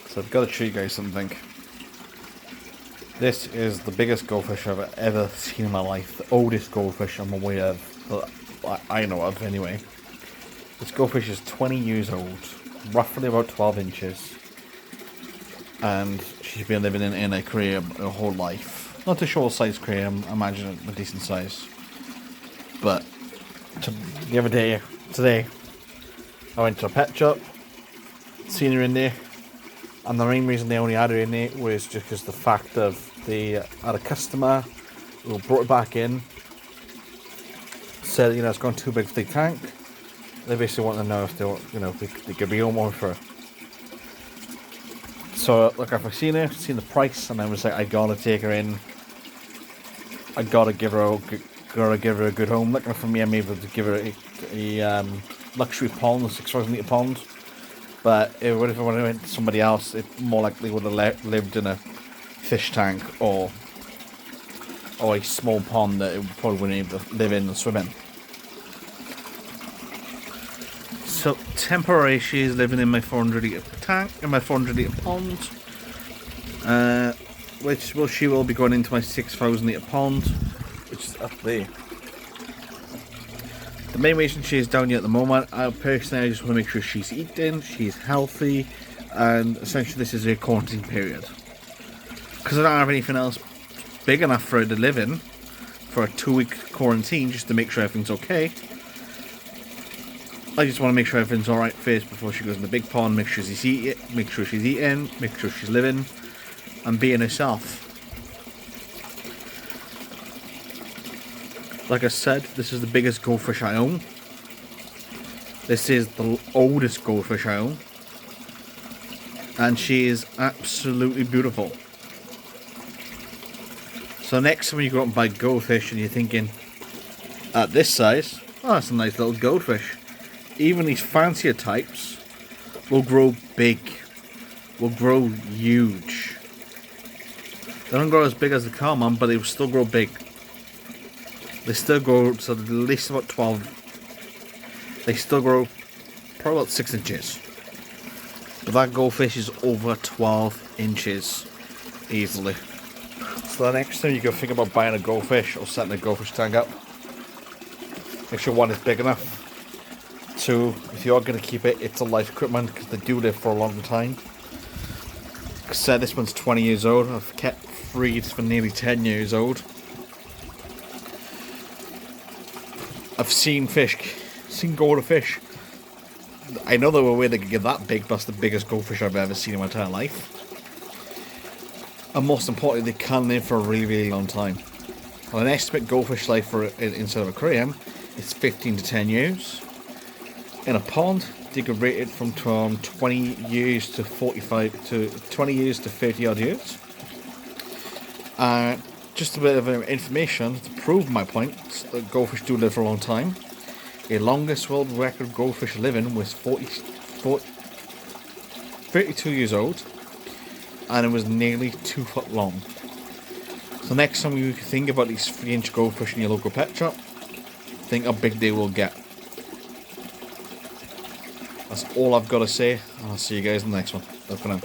So I've got to show you guys something. This is the biggest goldfish I've ever seen in my life. The oldest goldfish I'm aware of, that I know of anyway. This goldfish is 20 years old, roughly about 12 inches. And she's been living in an aquarium her whole life. Not a short size aquarium, I imagine a decent size. But the other day, today, I went to a pet shop, seen her in there, and the main reason they only had her in there was just because the fact of they had a customer who brought it back in, said, it's gone too big for the tank. They basically want to know if they could be on one for her. So, look, I've seen her, seen the price, and I was like, I gotta take her in. I gotta give her a good home. Looking for me, I'm able to give her a luxury pond, a 6,000 litre pond. But if I went to somebody else, it more likely would have lived in a fish tank or a small pond that it probably wouldn't be able to live in and swim in. So temporarily, she is living in my 400 litre tank, in my 400 litre pond, she will be going into my 6,000 litre pond, which is up there. The main reason she is down here at the moment, I just want to make sure she's eating, she's healthy, and essentially this is her quarantine period. Because I don't have anything else big enough for her to live in for a 2-week quarantine, just to make sure everything's okay. I just want to make sure everything's alright first before she goes in the big pond, make sure she's eating, make sure she's living, and being herself. Like I said, this is the biggest goldfish I own. This is the oldest goldfish I own. And she is absolutely beautiful. So next time you go out and buy goldfish and you're thinking, at this size, oh, that's a nice little goldfish. Even these fancier types will grow big, will grow huge. They don't grow as big as the common, but they will still grow big. They still grow to at least about 12. They still grow probably about 6 inches. But that goldfish is over 12 inches easily. So the next time you go think about buying a goldfish or setting a goldfish tank up, make sure one is big enough. 2, if you're going to keep it, it's a life equipment because they do live for a long time. Like I said, this one's 20 years old. I've kept breeds for nearly 10 years old. I've seen goldfish. I know there were ways they could get that big, but that's the biggest goldfish I've ever seen in my entire life. And most importantly, they can live for a really, really long time. And an estimate goldfish life inside of an aquarium is 15 to 10 years. In a pond, they could rate it from 20 years to 30 odd years. Just a bit of information to prove my point that goldfish do live for a long time. The longest world record goldfish living was 32 years old, and it was nearly 2 foot long. So next time you think about these 3-inch goldfish in your local pet shop, think how big they will get. That's all I've got to say, and I'll see you guys in the next one. Bye for now.